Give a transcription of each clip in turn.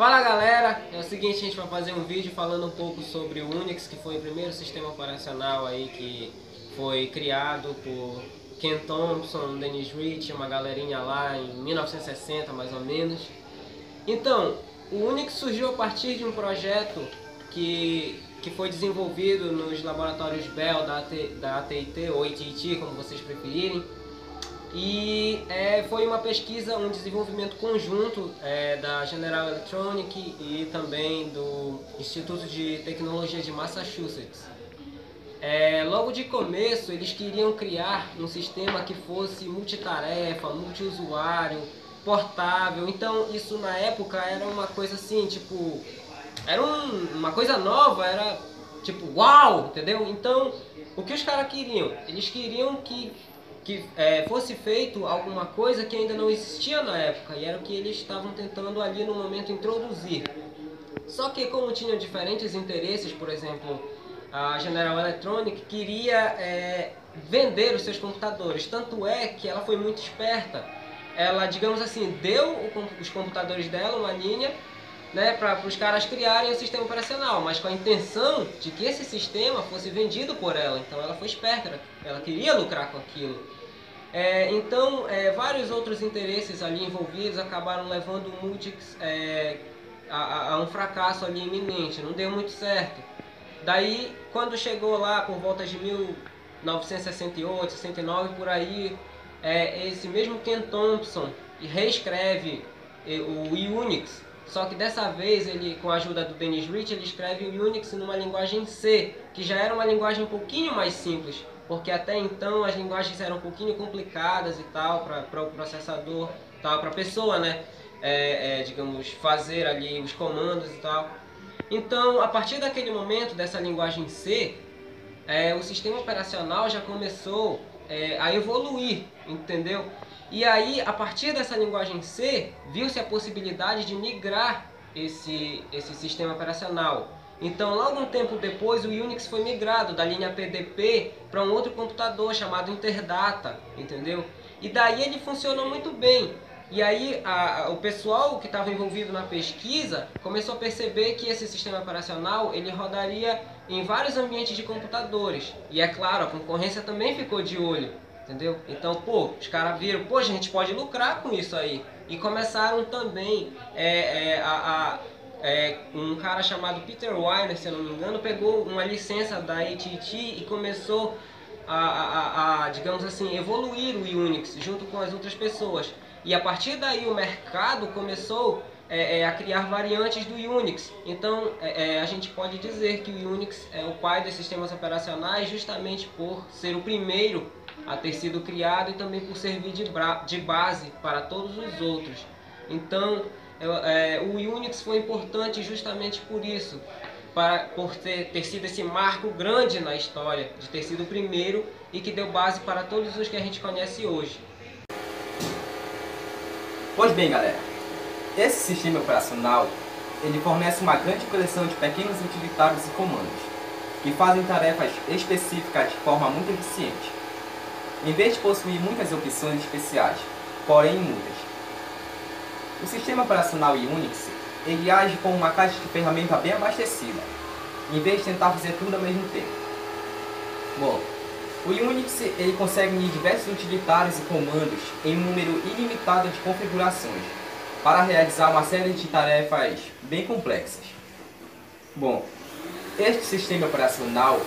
Fala galera, é o seguinte, a gente vai fazer um vídeo falando um pouco sobre o Unix, que foi o primeiro sistema operacional aí que foi criado por Ken Thompson, Dennis Ritchie, uma galerinha lá em 1960 mais ou menos. Então, o Unix surgiu a partir de um projeto que foi desenvolvido nos laboratórios Bell da AT&T ou AT&T, como vocês preferirem. E foi uma pesquisa, um desenvolvimento conjunto da General Electric e também do Instituto de Tecnologia de Massachusetts. Logo de começo eles queriam criar um sistema que fosse multitarefa, multiusuário, portável. Então isso na época era uma coisa assim, tipo, era uma coisa nova, era tipo, uau, entendeu? Então o que os caras queriam? Eles queriam que fosse feito alguma coisa que ainda não existia na época, e era o que eles estavam tentando ali no momento introduzir. Só que como tinham diferentes interesses, por exemplo, a General Electric queria vender os seus computadores, tanto é que ela foi muito esperta. Ela, digamos assim, deu os computadores dela, uma linha, né, para os caras criarem o sistema operacional, mas com a intenção de que esse sistema fosse vendido por ela. Então ela foi esperta, ela queria lucrar com aquilo. Então vários outros interesses ali envolvidos acabaram levando o Multics a um fracasso ali iminente, não deu muito certo. Daí, quando chegou lá por volta de 1968, 69, por aí, esse mesmo Ken Thompson reescreve o Unix, só que dessa vez, ele, com a ajuda do Dennis Ritchie, ele escreve o Unix numa linguagem C, que já era uma linguagem um pouquinho mais simples, porque até então as linguagens eram um pouquinho complicadas e tal, para o processador, tal, para a pessoa, né, digamos, fazer ali os comandos e tal. Então, a partir daquele momento, dessa linguagem C, o sistema operacional já começou a evoluir, entendeu? E aí, a partir dessa linguagem C, viu-se a possibilidade de migrar esse sistema operacional. Então, logo um tempo depois, o Unix foi migrado da linha PDP para um outro computador chamado Interdata, entendeu? E daí ele funcionou muito bem. E aí o pessoal que estava envolvido na pesquisa começou a perceber que esse sistema operacional ele rodaria em vários ambientes de computadores. E é claro, a concorrência também ficou de olho, entendeu? Então, os caras viram, a gente pode lucrar com isso aí. E começaram também um cara chamado Peter Weiner, se eu não me engano, pegou uma licença da AT&T e começou digamos assim, evoluir o Unix junto com as outras pessoas. E a partir daí o mercado começou a criar variantes do Unix. Então a gente pode dizer que o Unix é o pai dos sistemas operacionais justamente por ser o primeiro a ter sido criado e também por servir de base para todos os outros. Então o Unix foi importante justamente por isso, por ter sido esse marco grande na história, de ter sido o primeiro e que deu base para todos os que a gente conhece hoje. Pois bem, galera, esse sistema operacional ele fornece uma grande coleção de pequenos utilitários e comandos que fazem tarefas específicas de forma muito eficiente, em vez de possuir muitas opções especiais, porém muitas. O sistema operacional Unix ele age como uma caixa de ferramenta bem abastecida, em vez de tentar fazer tudo ao mesmo tempo. Bom, o Unix ele consegue unir diversos utilitários e comandos em um número ilimitado de configurações para realizar uma série de tarefas bem complexas. Bom, este sistema operacional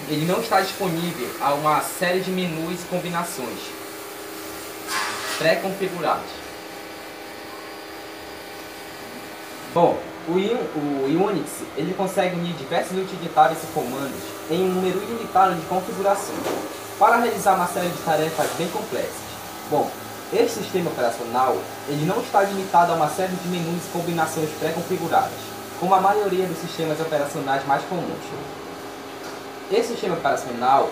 ele não está disponível a uma série de menus e combinações pré-configurados. Bom, o Unix ele consegue unir diversos utilitários e comandos em um número ilimitado de configurações para realizar uma série de tarefas bem complexas. Bom, este sistema operacional ele não está limitado a uma série de menus e combinações pré-configuradas, como a maioria dos sistemas operacionais mais comuns. Esse sistema operacional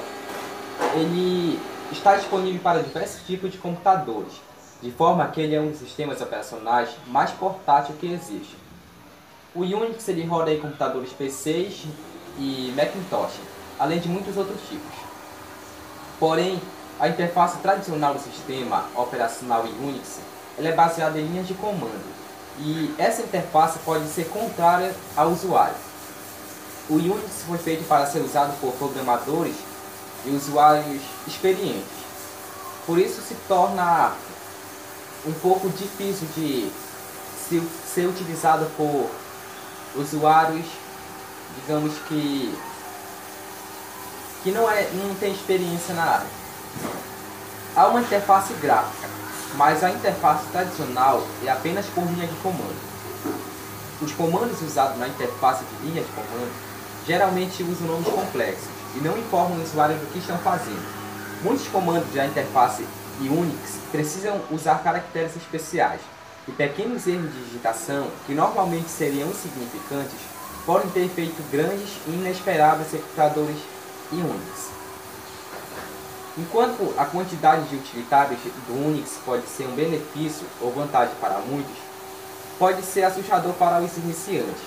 ele está disponível para diversos tipos de computadores, de forma que ele é um dos sistemas operacionais mais portátil que existe. O Unix ele roda em computadores PCs e Macintosh, além de muitos outros tipos. Porém, a interface tradicional do sistema operacional Unix ela é baseada em linhas de comando, e essa interface pode ser contrária ao usuário. O Unix foi feito para ser usado por programadores e usuários experientes. Por isso se torna um pouco difícil de ser utilizado por usuários, digamos que não tem experiência na área. Há uma interface gráfica, mas a interface tradicional é apenas por linha de comando. Os comandos usados na interface de linha de comando geralmente usam nomes complexos e não informam o usuário do que estão fazendo. Muitos comandos da interface Unix precisam usar caracteres especiais, e pequenos erros de digitação, que normalmente seriam insignificantes, podem ter feito grandes e inesperados executadores Unix. Enquanto a quantidade de utilitários do Unix pode ser um benefício ou vantagem para muitos, pode ser assustador para os iniciantes.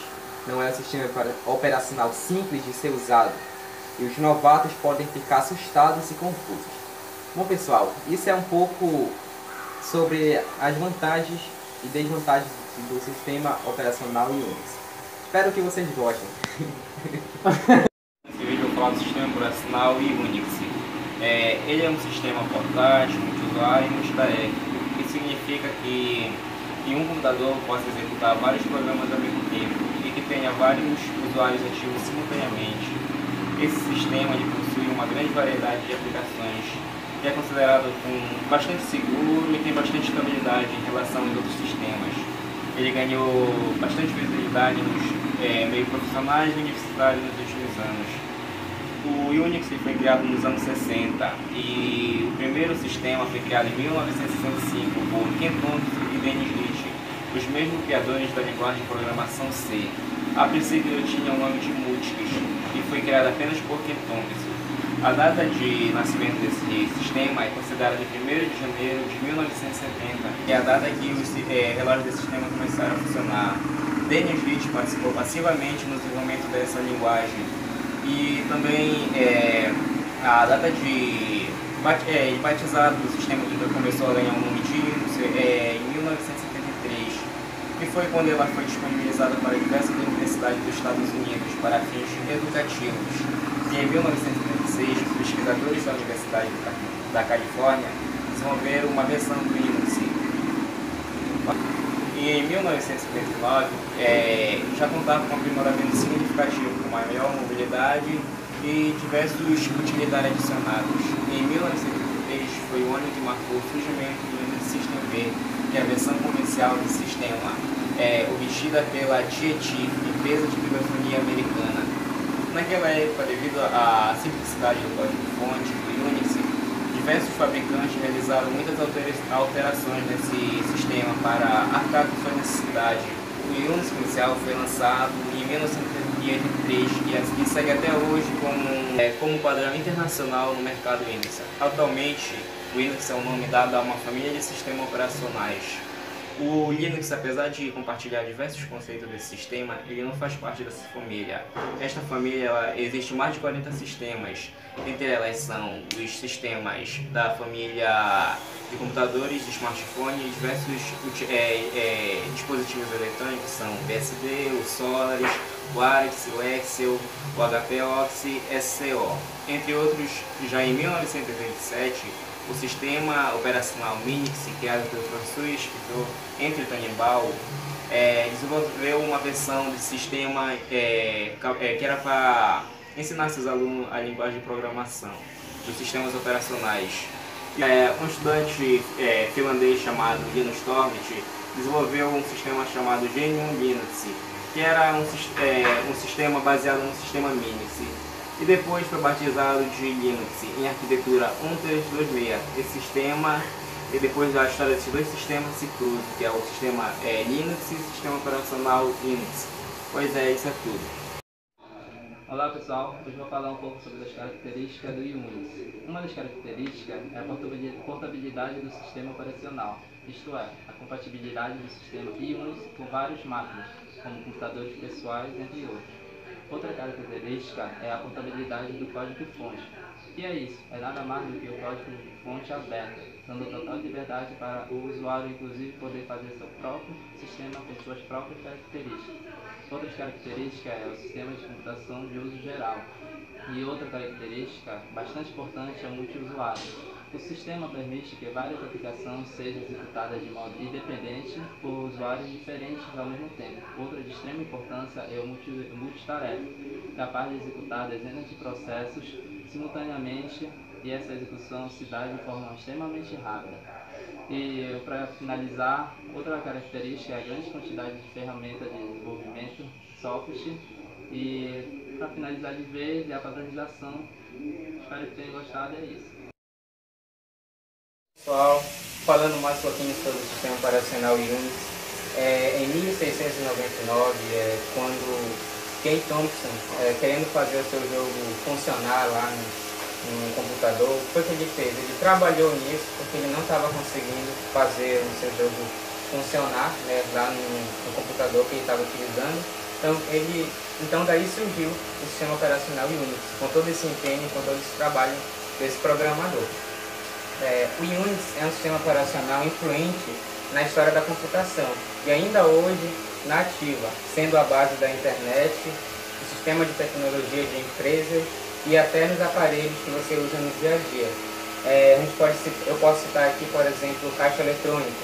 Não é um sistema operacional simples de ser usado, e os novatos podem ficar assustados e confusos. Bom pessoal, isso é um pouco sobre as vantagens e desvantagens do sistema operacional Unix. Espero que vocês gostem. Esse vídeo eu vou falar do sistema operacional Unix. Ele é um sistema portátil, multiusuário e multitarefa, o que significa que em um computador possa executar vários programas ao mesmo tempo e que tenha vários usuários ativos simultaneamente. Esse sistema ele possui uma grande variedade de aplicações e é considerado bastante seguro e tem bastante estabilidade em relação aos outros sistemas. Ele ganhou bastante visibilidade nos meios profissionais e universitários nos últimos anos. O Unix foi criado nos anos 60 e o primeiro sistema foi criado em 1965 por Ken Thompson e Dennis Ritchie, os mesmos criadores da linguagem de programação C. A princípio tinha o nome de Multics e foi criado apenas por Ken Thompson. A data de nascimento desse sistema é considerada de 1º de janeiro de 1970, que é a data que os relógios desse sistema começaram a funcionar. Dennis Ritchie participou passivamente no desenvolvimento dessa linguagem. E também a data de batizado do sistema que começou a ganhar o nome de Linux em 1973, que foi quando ela foi disponibilizada para diversas universidades dos Estados Unidos para fins educativos. E em 1976, os pesquisadores da Universidade da Califórnia desenvolveram uma versão do Linux. E em 1979, já contava com um aprimoramento significativo, com maior mobilidade e diversos utilitários adicionados. E em 1983 foi o ano que marcou o surgimento do Linux System V, que é a versão comercial do sistema, obtida pela TIETI, empresa de criptografia americana. Naquela época, devido à simplicidade do código-fonte do Unix, diversos fabricantes realizaram muitas alterações nesse sistema para arcar com sua necessidade. O Unix inicial foi lançado em 1983 e segue até hoje como padrão internacional no mercado Unix. Atualmente, o Unix é o nome dado a uma família de sistemas operacionais. O Linux, apesar de compartilhar diversos conceitos desse sistema, ele não faz parte dessa família. Esta família existe mais de 40 sistemas. Entre elas são os sistemas da família de computadores, de smartphones, diversos dispositivos eletrônicos, são o BSD, o Solaris, o Arix, o Excel, o HPOX, SCO. Entre outros, já em 1987, o sistema operacional Minix, criado pelo professor e escritor Anthony Tannenbaum, desenvolveu uma versão de sistema que era para ensinar seus alunos a linguagem de programação dos sistemas operacionais. Um estudante finlandês chamado Linus Torvalds desenvolveu um sistema chamado GNU Linux, que era um sistema baseado no sistema Minix. E depois foi batizado de Linux em arquitetura 1326. Esse sistema, e depois da história desses dois sistemas se cruzam, que é o sistema Linux e o sistema operacional Unix. Pois é, isso é tudo. Olá pessoal, hoje vou falar um pouco sobre as características do Unix. Uma das características é a portabilidade do sistema operacional, isto é, a compatibilidade do sistema Unix com várias máquinas, como computadores pessoais, entre outros. Outra característica é a portabilidade do código-fonte. E é isso, é nada mais do que o código-fonte aberto, dando total liberdade para o usuário, inclusive, poder fazer seu próprio sistema com suas próprias características. Outras características é o sistema de computação de uso geral. E outra característica bastante importante é o multiusuário. O sistema permite que várias aplicações sejam executadas de modo independente por usuários diferentes ao mesmo tempo. Outra de extrema importância é o multitarefa, capaz de executar dezenas de processos simultaneamente, e essa execução se dá de forma extremamente rápida. E para finalizar, outra característica é a grande quantidade de ferramentas de desenvolvimento, software, e para finalizar de vez é a padronização. Espero que tenham gostado, é isso. Pessoal, falando mais um pouquinho sobre o sistema operacional Unix, em 1699, quando Ken Thompson, querendo fazer o seu jogo funcionar lá no computador, o que ele fez? Ele trabalhou nisso porque ele não estava conseguindo fazer o seu jogo funcionar, né, lá no computador que ele estava utilizando. Então daí surgiu o sistema operacional Unix, com todo esse empenho, com todo esse trabalho desse programador. O Unix é um sistema operacional influente na história da computação e ainda hoje na ativa, sendo a base da internet, do sistema de tecnologia de empresas e até nos aparelhos que você usa no dia a dia. Eu posso citar aqui, por exemplo, o caixa eletrônico.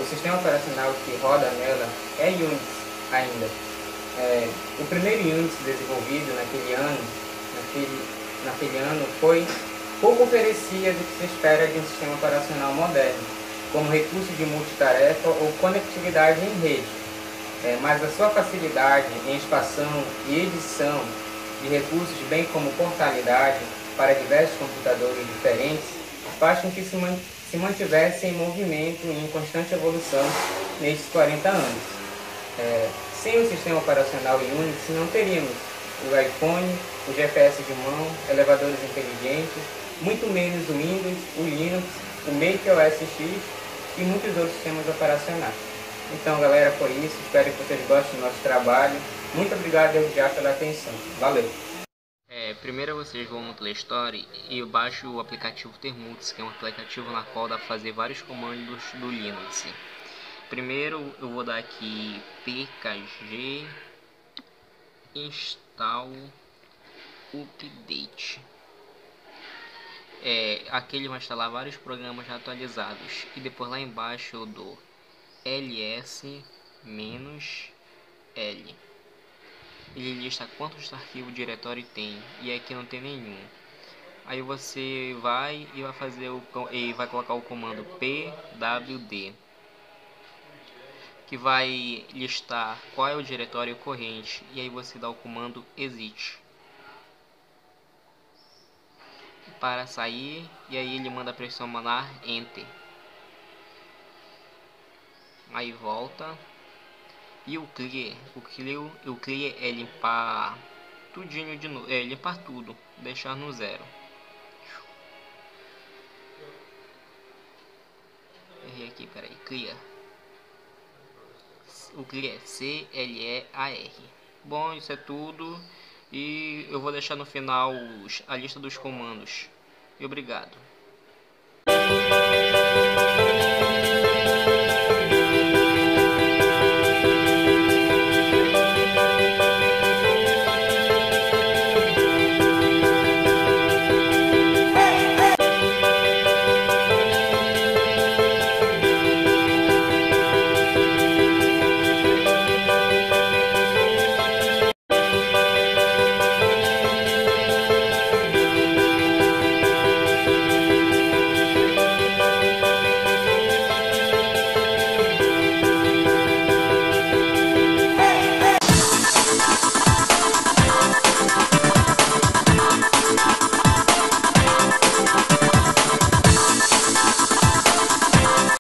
O sistema operacional que roda nela é Unix ainda. O primeiro Unix desenvolvido naquele ano pouco oferecia do que se espera de um sistema operacional moderno, como recurso de multitarefa ou conectividade em rede. Mas a sua facilidade em expansão e edição de recursos, bem como portabilidade para diversos computadores diferentes, faz com que se mantivesse em movimento e em constante evolução nesses 40 anos. Sem o sistema operacional Unix, não teríamos o iPhone, o GPS de mão, elevadores inteligentes, muito menos o Windows, o Linux, o Mac OS X e muitos outros sistemas operacionais. Então, galera, foi isso. Espero que vocês gostem do nosso trabalho. Muito obrigado já pela atenção. Valeu! Primeiro vocês vão no Play Store e baixam o aplicativo Termux, que é um aplicativo na qual dá para fazer vários comandos do Linux. Primeiro eu vou dar aqui pkg install update. Aqui ele vai instalar vários programas já atualizados. E depois lá embaixo eu dou ls-l. Ele lista quantos arquivos diretório tem, e aqui não tem nenhum. Aí você vai e vai colocar o comando pwd, que vai listar qual é o diretório corrente, e aí você dá o comando exit para sair, e aí ele manda pressionar enter. Aí volta. E o clear é limpar tudinho de novo, limpar tudo, deixar no zero. Errei aqui, peraí, clear. O clear é CLEAR. Bom, isso é tudo, e eu vou deixar no final a lista dos comandos. E obrigado.